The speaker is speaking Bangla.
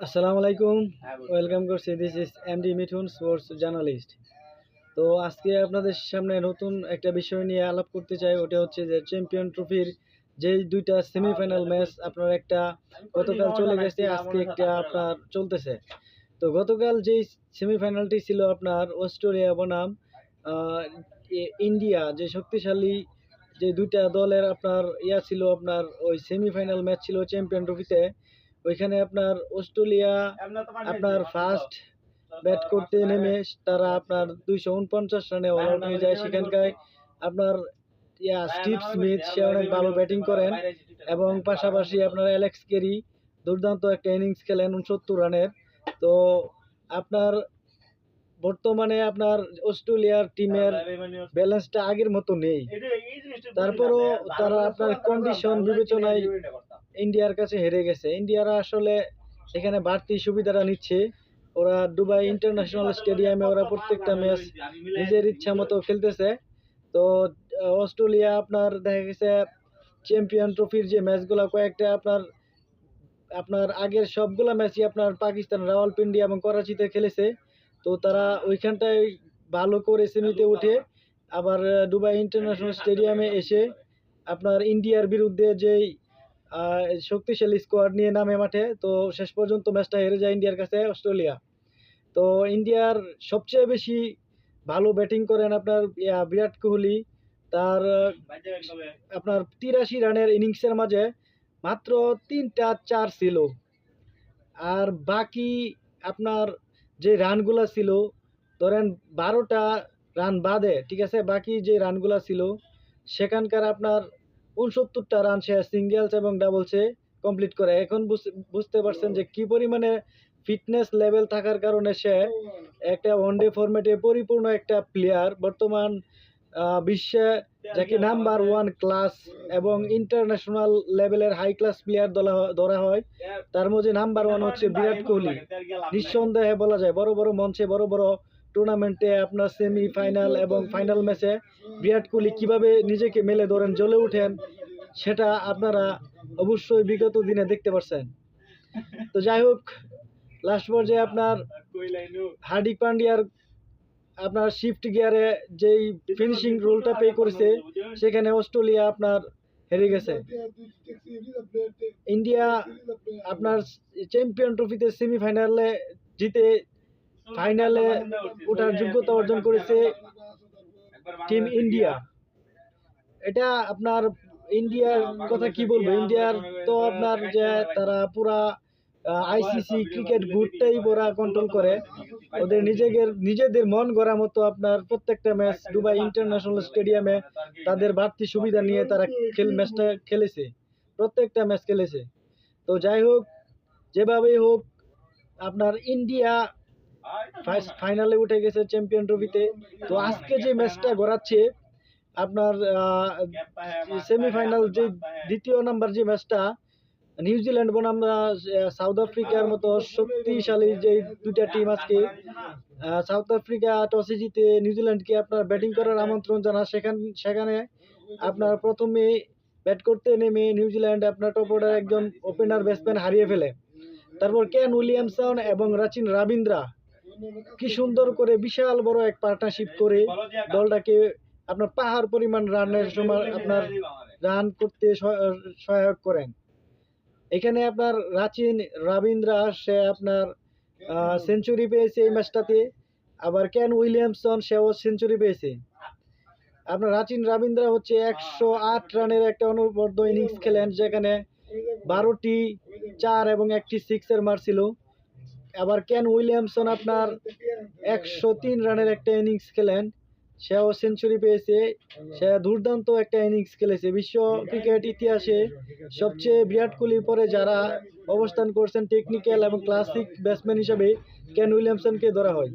আসসালামু আলাইকুম। ওয়েলকাম করছি। This is MD Mithun, sports journalist. তো আজকে আপনাদের সামনে নতুন একটা বিষয় নিয়ে আলাপ করতে চাই। ওটা হচ্ছে যে চ্যাম্পিয়ন ট্রফির যে দুইটা সেমিফাইনাল ম্যাচ আপনার একটা গতকাল চলে গেছে, আজকে একটা আপনার চলতেছে। তো গতকাল যেই সেমিফাইনালটি ছিল আপনার অস্ট্রেলিয়া বনাম আহ, ইন্ডিয়া, যে শক্তিশালী যে দুইটা দলের আপনার ছিল, আপনার ওই সেমিফাইনাল ম্যাচ ছিল চ্যাম্পিয়ন ট্রফিতে। ওইখানে আপনার অস্ট্রেলিয়া আপনার ফার্স্ট ব্যাট করতে নেমে তারা আপনার 249 রানে অল আউট হয়ে যায়। সেখানকার আপনার স্টিভ স্মিথ সে অনেক ভালো ব্যাটিং করেন, এবং পাশাপাশি আপনার অ্যালেক্স কেরি দুর্দান্ত একটা ইনিংস খেলেন 69 রানের। তো আপনার বর্তমানে আপনার অস্ট্রেলিয়ার টিমের ব্যালেন্সটা আগের মতো নেই। তারপরও তারা আপনার কন্ডিশন বিবেচনায় ইন্ডিয়ার কাছে হেরে গেছে। ইন্ডিয়ারা আসলে এখানে বাড়তি সুবিধাটা নিচ্ছে। ওরা দুবাই ইন্টারন্যাশনাল স্টেডিয়ামে ওরা প্রত্যেকটা ম্যাচ নিজের ইচ্ছা মতো খেলতেছে। তো অস্ট্রেলিয়া আপনার দেখা গেছে চ্যাম্পিয়ন ট্রফির যে ম্যাচগুলো কয়েকটা আপনার আপনার আগের সবগুলা ম্যাচই আপনার পাকিস্তান রাওয়ালপিন্ডি এবং করাচিতে খেলেছে। তো তারা ওইখানটায় ভালো করে সেমিতে উঠে আবার দুবাই ইন্টারন্যাশনাল স্টেডিয়ামে এসে আপনার ইন্ডিয়ার বিরুদ্ধে যেই শক্তিশালী স্কোয়াড নিয়ে নামে মাঠে, তো শেষ পর্যন্ত ম্যাচটা হেরে যায় ইন্ডিয়ার কাছে অস্ট্রেলিয়া। তো ইন্ডিয়ার সবচেয়ে বেশি ভালো ব্যাটিং করেন আপনার বিরাট কোহলি। তার আপনার 83 রানের ইনিংসের মাঝে মাত্র 3টা 4 ছিল। আর বাকি আপনার যে রানগুলা ছিল, ধরেন 12টা রান বাদে, ঠিক আছে, বাকি যে রানগুলা ছিল সেখানকার আপনার 69টা রান সে সিঙ্গেলস এবং ডাবলসে কমপ্লিট করে। এখন বুঝতে পারছেন যে কি পরিমাণে ফিটনেস লেভেল থাকার কারণে সে একটা ওয়ানডে ফরম্যাটে পরিপূর্ণ একটা প্লেয়ার। বর্তমান বিশ্বে যাকে নাম্বার ওয়ান ক্লাস এবং ইন্টারন্যাশনাল লেভেলের হাই ক্লাস প্লেয়ার ধরা হয়, তার মধ্যে নাম্বার ওয়ান হচ্ছে বিরাট কোহলি। নিঃসন্দেহে বলা যায় বড় বড় মঞ্চে, বড় বড় টুর্নামেন্টে আপনার সেমি ফাইনাল এবং ফাইনাল ম্যাচে বিরাট কোহলি কিভাবে নিজেকে মেলে ধরেন, জ্বলে উঠেন, সেটা আপনারা অবশ্যই বিগত দিনে দেখতে পাচ্ছেন। তো যাই হোক, লাস্ট পর্যায়ে আপনার হার্দিক পান্ডিয়ার আপনার শিফট গিয়ারে যেই ফিনিশিং রোলটা প্লে করেছে, সেখানে অস্ট্রেলিয়া আপনার হেরে গেছে। ইন্ডিয়া আপনার চ্যাম্পিয়ন ট্রফিতে সেমিফাইনালে জিতে ফাইনালে ওঠার যোগ্যতা অর্জন করেছে টিম ইন্ডিয়া। এটা আপনার ইন্ডিয়ার কথা কি বলবো, ইন্ডিয়ার তো আপনার যে তারা পুরা আইসিসি ক্রিকেট বোর্ডটাই ওরা কন্ট্রোল করে। ওদের নিজেদের মন গড়া মতো আপনার প্রত্যেকটা ম্যাচ দুবাই ইন্টারন্যাশনাল স্টেডিয়ামে তাদের বাড়তি সুবিধা নিয়ে তারা ম্যাচটা খেলেছে, প্রত্যেকটা ম্যাচ খেলেছে। তো যাই হোক, যেভাবেই হোক আপনার ইন্ডিয়া ফাইনালে উঠে গেছে চ্যাম্পিয়ন ট্রফিতে। তো আজকে যে ম্যাচটা গড়াচ্ছে আপনার সেমিফাইনাল যে দ্বিতীয় নাম্বার যে ম্যাচটা নিউজিল্যান্ড বনাম সাউথ আফ্রিকার মতো শক্তিশালী যে দুইটা টিম, আজকে সাউথ আফ্রিকা টসে জিতে নিউজিল্যান্ডকে আপনার ব্যাটিং করার আমন্ত্রণ জানা। সেখানে আপনার প্রথমে ব্যাট করতে নেমে নিউজিল্যান্ড আপনার টপ অর্ডার একজন ওপেনার ব্যাটসম্যান হারিয়ে ফেলে। তারপর কেন উইলিয়ামসন এবং রাচিন রাবিন্দ্রা কি সুন্দর করে বিশাল বড় এক পার্টনারশিপ করে দলটাকে আপনার পাহাড় পরিমাণ রানের সময় আপনার রান করতে সহায়ক করেন। এখানে আপনার রাচিন রাবিন্দ্রা সে আপনার সেঞ্চুরি পেয়েছে এই ম্যাচটাতে, আবার কেন উইলিয়ামসন সেও সেঞ্চুরি পেয়েছে। আপনার রাচিন রাবিন্দ্রা হচ্ছে 108 রানের একটা অনবদ্য ইনিংস খেলেন, যেখানে 12টি 4 এবং 1টি 6-এর মারছিল। আবার কেন উইলিয়ামসন আপনার 103 রানের একটা ইনিংস খেলেন, সেও সেঞ্চুরি পেয়েছে। সে দুর্দান্ত একটা ইনিংস খেলেছে। বিশ্ব ক্রিকেট ইতিহাসে সবচেয়ে বিরাট কোহলির পরে যারা অবস্থান করছেন টেকনিক্যাল এবং ক্লাসিক ব্যাটসম্যান হিসেবে কেন উইলিয়ামসনকে ধরা হয়।